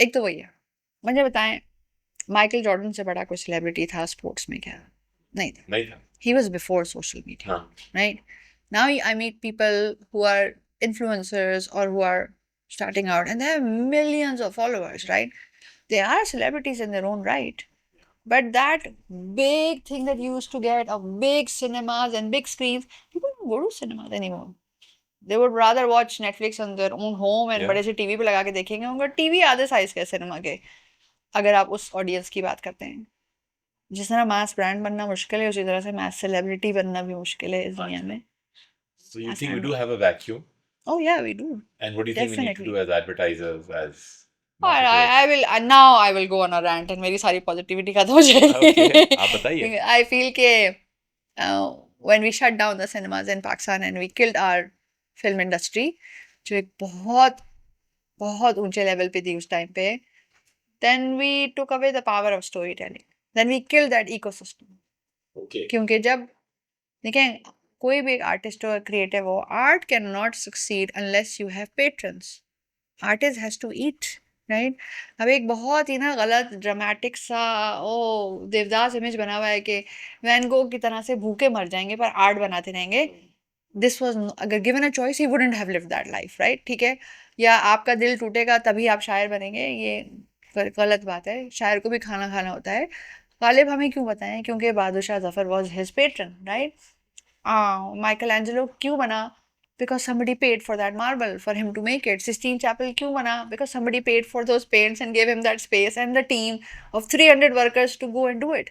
एक तो वही है, मुझे बताएं Michael Jordan से बड़ा कोई सेलिब्रिटी था स्पोर्ट्स में क्या? नहीं था. नहीं था. He was before social media, right? Now I meet people who are influencers or who are starting out, and they have millions of followers, right? They are celebrities in their own right. But that big thing that you used to get of big cinemas and big screens, people don't go to cinemas anymore. They would rather watch Netflix on their own home and बड़े से TV पे लगा के देखेंगे. उनका TV आधे size का cinema के, अगर आप उस ऑडियंस की बात करते हैं. जिस तरह मास ब्रांड बनना मुश्किल है, उसी तरह से मास सेलिब्रिटी बनना भी मुश्किल है इस दुनिया में. So you think we do have a vacuum? Oh yeah, we do. And what do you think we need to do as advertisers, as I will go on a rant and मेरी सारी positivity खत्म हो जाएगी. Okay, आप बताइए. I feel के when we shut down the cinemas in Pakistan and we killed our film industry, जो एक बहुत बहुत ऊंचे लेवल पे थी उस टाइम पे, then we took away the power of storytelling. Then we killed that ecosystem. Okay. क्योंकि जब देखें कोई भी एक आर्टिस्ट हो, क्रिएटिव हो, art cannot succeed unless you have patrons. Artist has to eat. Right. अब एक बहुत ही ना गलत ड्रामेटिक सा देवदास इमेज बना हुआ है कि वैन गो की तरह से भूखे मर जाएंगे पर आर्ट बनाते रहेंगे. दिस वाज, अगर given a choice he wouldn't have lived that life, right? ठीक है, या आपका दिल टूटेगा तभी आप शायर बनेंगे, ये गलत बात है. शायर को भी खाना खाना होता है. गालिब हमें क्यों बताएं? क्योंकि बादशाह Zafar was his patron, right? Michelangelo क्यों बना? Because somebody paid for that marble for him to make it. Sistine Chapel क्यों बना? Because somebody paid for those paints and gave him that space and the team of 300 workers to go and do it.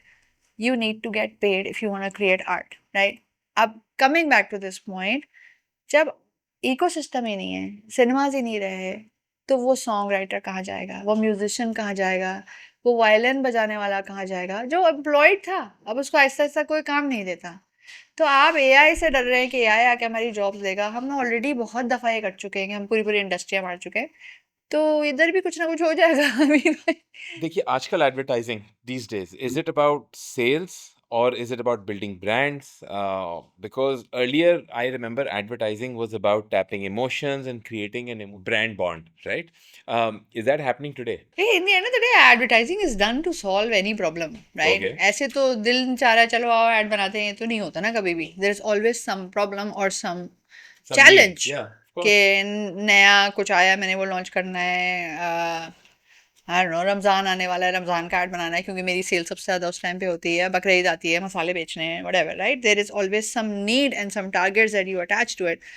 You need to get paid if you want to create art, right? अब coming back to this point, जब ecosystem ही नहीं है, cinemas ही नहीं रहे, तो वो song writer कहाँ जाएगा? वो musician कहाँ जाएगा? वो violin बजाने वाला कहाँ जाएगा? जो employed था, अब उसको ऐसा ऐसा कोई काम नहीं देता. तो आप AI से डर रहे हैं कि AI आके हमारी जॉब्स देगा. हम ऑलरेडी बहुत दफ़ा ये कर चुके हैं कि हम पूरी पूरी इंडस्ट्रियाँ मार चुके हैं, तो इधर भी कुछ ना कुछ हो जाएगा. देखिए आजकल advertising these days, is it about sales or is it about building brands? Because earlier I remember advertising was about tapping emotions and creating a brand bond, right? Is that happening today? Hey, in the end of the day, advertising is done to solve any problem, right? Okay. ऐसे तो दिल चाह रहा है चलो आओ add बनाते हैं, तो नहीं होता ना कभी भी. There is always some problem or some challenge. Yeah, of course. कि नया कुछ आया, मैंने वो लॉन्च करना है. I don't know, रमज़ान आने वाला है, रमज़ान का ऐड बनाना है क्योंकि मेरी सेल सबसे ज़्यादा उस टाइम पे होती है. बकरीद आती है, मसाले बेचने हैं, whatever, right? There is always some need and some targets that you attach to it.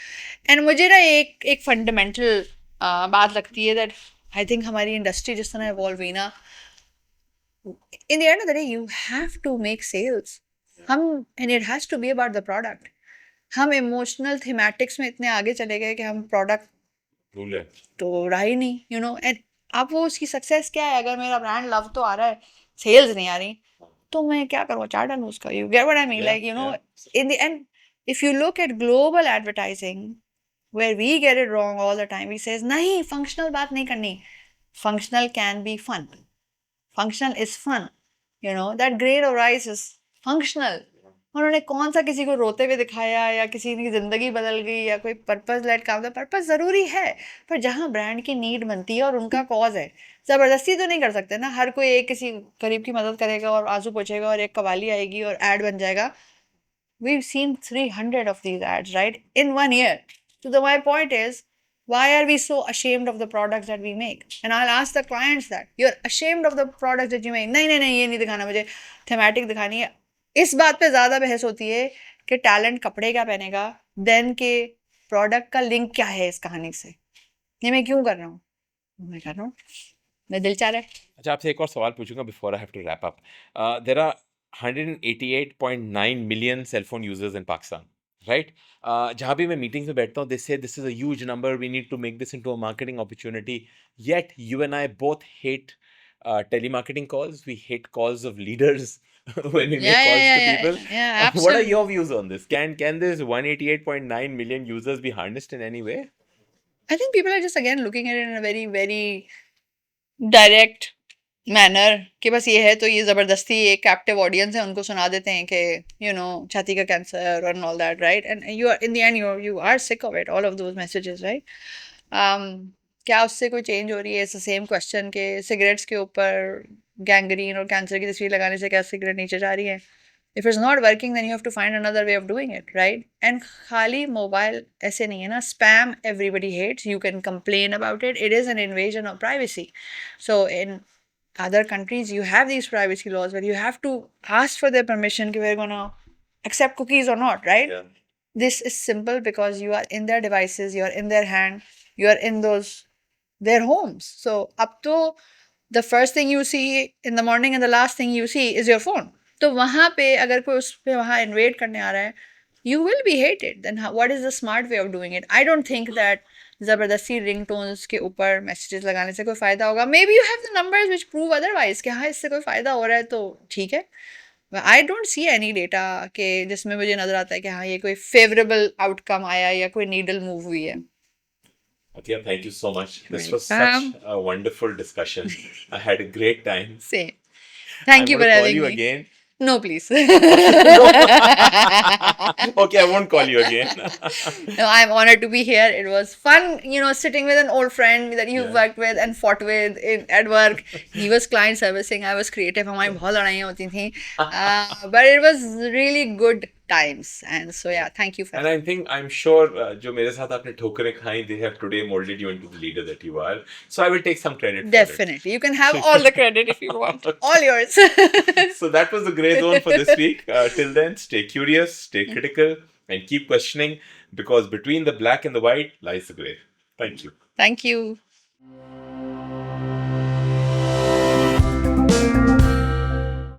And मुझे ना एक fundamental बात लगती है that I think हमारी इंडस्ट्री जिस तरह evolve हुई ना, in the end of the day you have to make sales. And it has to be about the product. हम emotional thematics में इतने आगे चले गए कि हम product तो रहा ही नहीं, and आप वो उसकी सक्सेस क्या है? अगर मेरा ब्रांड लव तो आ रहा है, सेल्स नहीं आ रही, तो मैं क्या करूँ? चार डालूँ उसका. You get what I mean? Like, in the end, if you look at global advertising, where we get it wrong all the time, we says नहीं, functional बात नहीं करनी. Functional can be fun. Functional is fun. That grain of rice is functional. उन्होंने कौन सा किसी को रोते हुए दिखाया या किसी की ज़िंदगी बदल गई या कोई पर्पस लेट काम था। पर्पस ज़रूरी है, पर जहाँ ब्रांड की नीड बनती है और उनका कॉज है, ज़बरदस्ती तो नहीं कर सकते ना। हर कोई एक किसी गरीब की मदद करेगा और आंसू पोछेगा और एक कवाली आएगी और एड बन जाएगा। We've seen 300 of these ads, right, in 1 year. So my point is, why are we so ashamed of the products that we make? And I'll ask the clients that you're ashamed of the products that you make. नहीं नहीं नहीं, ये नहीं दिखाना मुझे, thematic दिखानी है। इस बात पे ज्यादा बहस होती है कि टैलेंट कपड़े क्या पहनेगा, देन के प्रोडक्ट का लिंक क्या है इस कहानी से। ये मैं क्यों कर रहा हूँ? मैं कर रहा हूँ, मैं दिल चाह रहा है। अच्छा, आपसे एक और सवाल पूछूंगा before I have to wrap up. There are 188.9 million cell phone users in Pakistan, right? जहाँ भी मैं मीटिंग्स में बैठता हूँ, they say this is a huge number, we need to make this into a marketing opportunity. Yet you and I both hate telemarketing calls. We hate calls of leaders when we make calls to people. Yeah, What are absolutely. your views on this? Can this 188.9 million users be harnessed in any way? I think people are just again looking at it in a very, very direct manner कि बस ये है तो ये ज़बरदस्ती एक captive audience है, उनको सुना देते हैं कि छाती का कैंसर और all that, right? And you are in the end you are sick of it, all of those messages, right? क्या उससे कोई चेंज हो रही है? इट्स द सेम क्वेश्चन के सिगरेट्स के ऊपर गैंग्रीन और कैंसर की तस्वीर लगाने से क्या सिगरेट नीचे जा रही है? If it's not working, then you have to find another way of doing it, right? And खाली mobile ऐसे नहीं है ना, spam everybody hates. You can complain about it. It is an invasion of privacy. So in other countries, you have these privacy laws where you have to ask for their permission कि we're gonna accept cookies or not, right? Yeah. This is simple because you are in their devices, you are in their hand, you are in their homes. So up to the first thing you see in the morning and the last thing you see is your phone. तो वहाँ पे अगर कोई उस पे वहाँ InvIT करने आ रहा है, you will be hated. Then what is the smart way of doing it? I don't think that ज़बरदस्ती रिंगटोन्स के ऊपर मैसेजेस लगाने से कोई फ़ायदा होगा। May be you have the numbers which prove otherwise कि हाँ इससे कोई फ़ायदा हो रहा है तो ठीक है। I don't see any data के जिसमें मुझे नज़र आता है कि हाँ ये कोई फेवरेबल आउटकम आया या कोई नीडल मूव हुई है। Athiya, thank you so much. This was Welcome. such a wonderful discussion. I had a great time. Same. Thank you I'm for gonna call having you me. again. No, please. Okay, I won't call you again. No, I'm honored to be here. It was fun, sitting with an old friend that you've Yeah. worked with and fought with at work. He was client servicing, I was creative. हमारी बहुत लड़ाइयाँ होती थी. But it was really good times. And so, yeah, thank you for And I'm sure जो मेरे साथ आपने ठोकरें खाई, they have today molded you into the leader that you are. So I will take some credit for it. Definitely. You can have all the credit if you want. All yours. So that was the Grey Zone for this week. Till then, stay curious, stay critical, and keep questioning, because between the black and the white lies the grey. Thank you. Thank you.